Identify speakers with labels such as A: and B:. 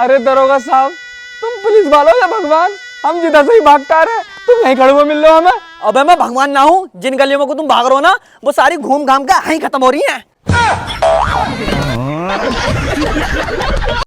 A: अरे दरोगा साहब, तुम पुलिस वालों या भगवान? हम जिधर से ही भागता रहे, तुम यहीं खड़े हुए मिल लो हमें।
B: अबे मैं भगवान ना हूँ, जिन गलियों में को तुम भाग रहे हो ना वो सारी घूम घाम के यहीं खत्म हो रही हैं।